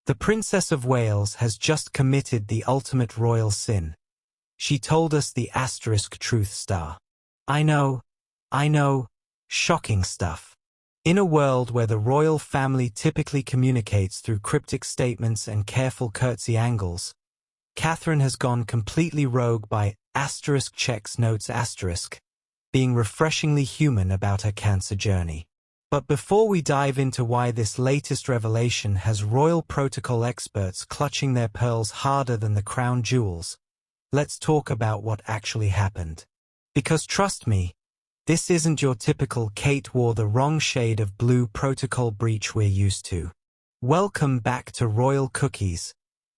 The Princess of Wales has just committed the ultimate royal sin. She told us the asterisk truth star. I know, shocking stuff. In a world where the royal family typically communicates through cryptic statements and careful curtsy angles, Catherine has gone completely rogue by asterisk checks notes asterisk, being refreshingly human about her cancer journey. But before we dive into why this latest revelation has royal protocol experts clutching their pearls harder than the crown jewels, let's talk about what actually happened. Because trust me, this isn't your typical Kate wore the wrong shade of blue protocol breach we're used to. Welcome back to Royal Cookies,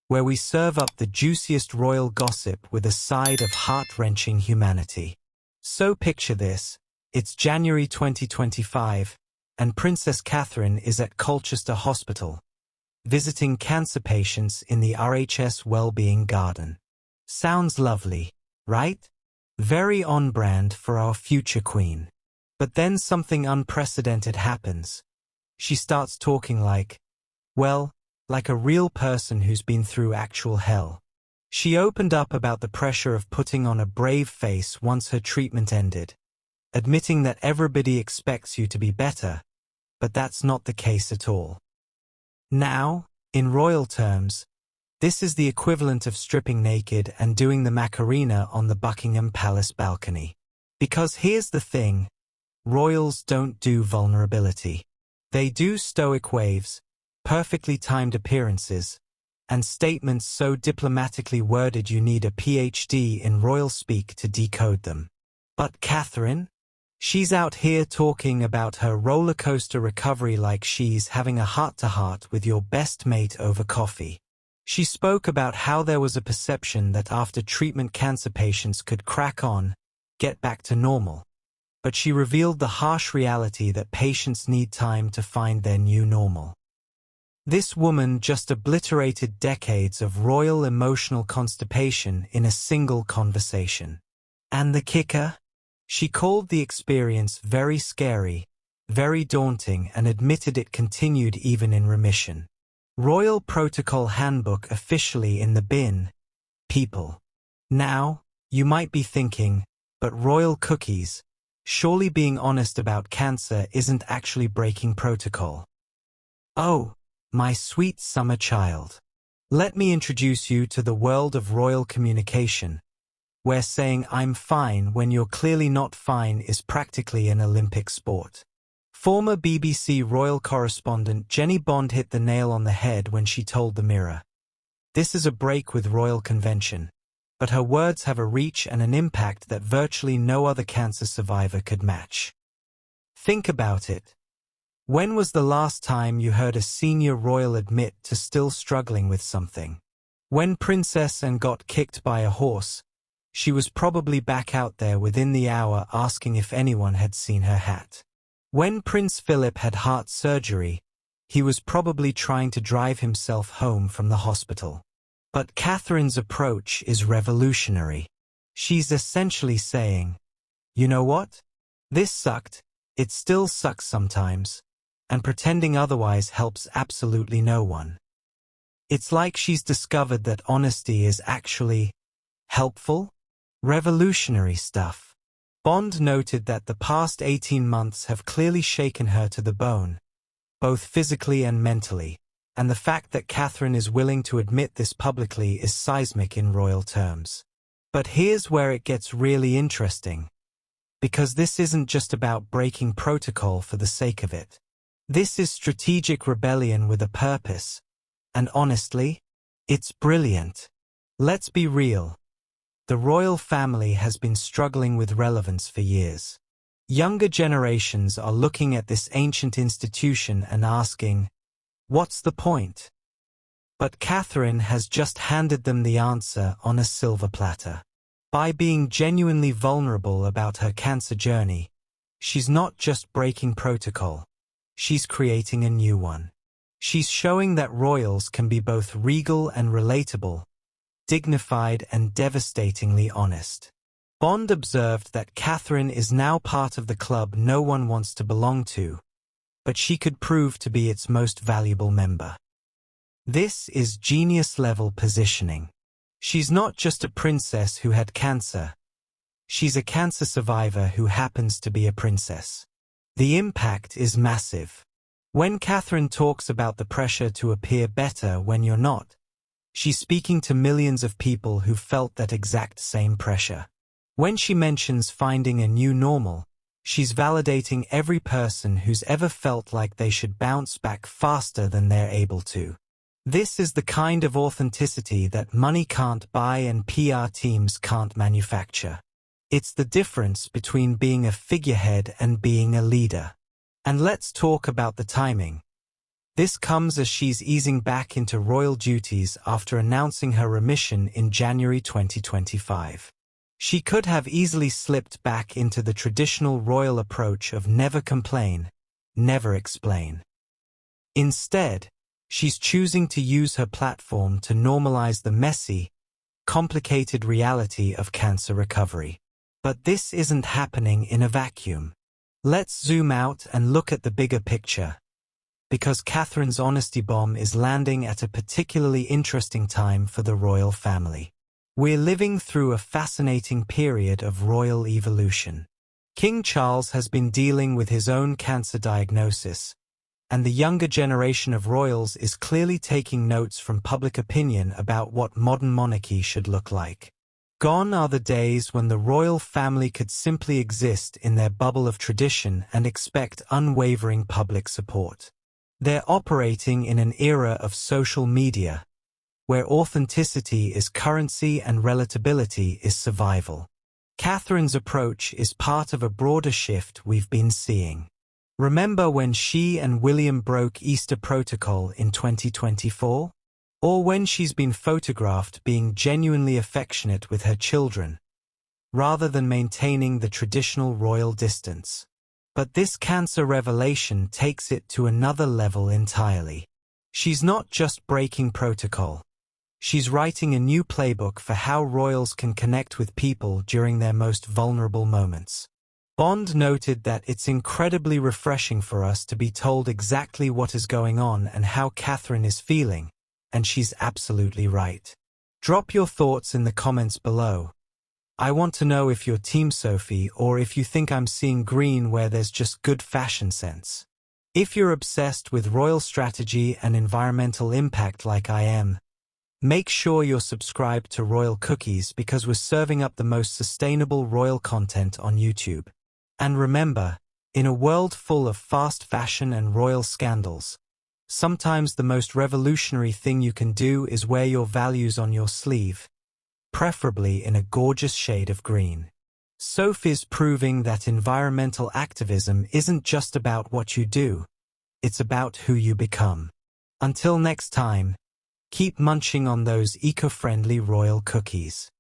where we serve up the juiciest royal gossip with a side of heart-wrenching humanity. So picture this, it's January 2025, and Princess Catherine is at Colchester Hospital, visiting cancer patients in the RHS Wellbeing Garden. Sounds lovely, right? Very on-brand for our future queen. But then something unprecedented happens. She starts talking like a real person who's been through actual hell. She opened up about the pressure of putting on a brave face once her treatment ended, admitting that everybody expects you to be better, but that's not the case at all. Now, in royal terms, this is the equivalent of stripping naked and doing the Macarena on the Buckingham Palace balcony. Because here's the thing, royals don't do vulnerability. They do stoic waves, perfectly timed appearances, and statements so diplomatically worded you need a PhD in royal speak to decode them. But Catherine? She's out here talking about her roller coaster recovery like she's having a heart-to-heart with your best mate over coffee. She spoke about how there was a perception that after treatment cancer patients could crack on, get back to normal. But she revealed the harsh reality that patients need time to find their new normal. This woman just obliterated decades of royal emotional constipation in a single conversation. And the kicker? She called the experience very scary, very daunting, and admitted it continued even in remission. Royal Protocol Handbook officially in the bin, people. Now, you might be thinking, but Royal Cookies, surely being honest about cancer isn't actually breaking protocol. Oh, my sweet summer child. Let me introduce you to the world of royal communication, where saying I'm fine when you're clearly not fine is practically an Olympic sport. Former BBC royal correspondent Jenny Bond hit the nail on the head when she told the Mirror. This is a break with royal convention, but her words have a reach and an impact that virtually no other cancer survivor could match. Think about it. When was the last time you heard a senior royal admit to still struggling with something? When Princess Anne got kicked by a horse, she was probably back out there within the hour asking if anyone had seen her hat. When Prince Philip had heart surgery, he was probably trying to drive himself home from the hospital. But Catherine's approach is revolutionary. She's essentially saying, you know what? This sucked, it still sucks sometimes, and pretending otherwise helps absolutely no one. It's like she's discovered that honesty is actually helpful, revolutionary stuff. Bond noted that the past 18 months have clearly shaken her to the bone, both physically and mentally, and the fact that Catherine is willing to admit this publicly is seismic in royal terms. But here's where it gets really interesting. Because this isn't just about breaking protocol for the sake of it. This is strategic rebellion with a purpose. And honestly, it's brilliant. Let's be real. The royal family has been struggling with relevance for years. Younger generations are looking at this ancient institution and asking, what's the point? But Catherine has just handed them the answer on a silver platter. By being genuinely vulnerable about her cancer journey, she's not just breaking protocol, she's creating a new one. She's showing that royals can be both regal and relatable, dignified and devastatingly honest. Bond observed that Catherine is now part of the club no one wants to belong to, but she could prove to be its most valuable member. This is genius-level positioning. She's not just a princess who had cancer. She's a cancer survivor who happens to be a princess. The impact is massive. When Catherine talks about the pressure to appear better when you're not, she's speaking to millions of people who felt that exact same pressure. When she mentions finding a new normal, she's validating every person who's ever felt like they should bounce back faster than they're able to. This is the kind of authenticity that money can't buy and PR teams can't manufacture. It's the difference between being a figurehead and being a leader. And let's talk about the timing. This comes as she's easing back into royal duties after announcing her remission in January 2025. She could have easily slipped back into the traditional royal approach of never complain, never explain. Instead, she's choosing to use her platform to normalize the messy, complicated reality of cancer recovery. But this isn't happening in a vacuum. Let's zoom out and look at the bigger picture. Because Catherine's honesty bomb is landing at a particularly interesting time for the royal family. We're living through a fascinating period of royal evolution. King Charles has been dealing with his own cancer diagnosis, and the younger generation of royals is clearly taking notes from public opinion about what modern monarchy should look like. Gone are the days when the royal family could simply exist in their bubble of tradition and expect unwavering public support. They're operating in an era of social media, where authenticity is currency and relatability is survival. Catherine's approach is part of a broader shift we've been seeing. Remember when she and William broke Easter Protocol in 2024? Or when she's been photographed being genuinely affectionate with her children, rather than maintaining the traditional royal distance. But this cancer revelation takes it to another level entirely. She's not just breaking protocol. She's writing a new playbook for how royals can connect with people during their most vulnerable moments. Bond noted that it's incredibly refreshing for us to be told exactly what is going on and how Catherine is feeling. And she's absolutely right. Drop your thoughts in the comments below. I want to know if you're Team Sophie or if you think I'm seeing green where there's just good fashion sense. If you're obsessed with royal strategy and environmental impact like I am, make sure you're subscribed to Royal Cookies because we're serving up the most sustainable royal content on YouTube. And remember, in a world full of fast fashion and royal scandals, sometimes the most revolutionary thing you can do is wear your values on your sleeve, preferably in a gorgeous shade of green. Sophie's proving that environmental activism isn't just about what you do, it's about who you become. Until next time, keep munching on those eco-friendly royal cookies.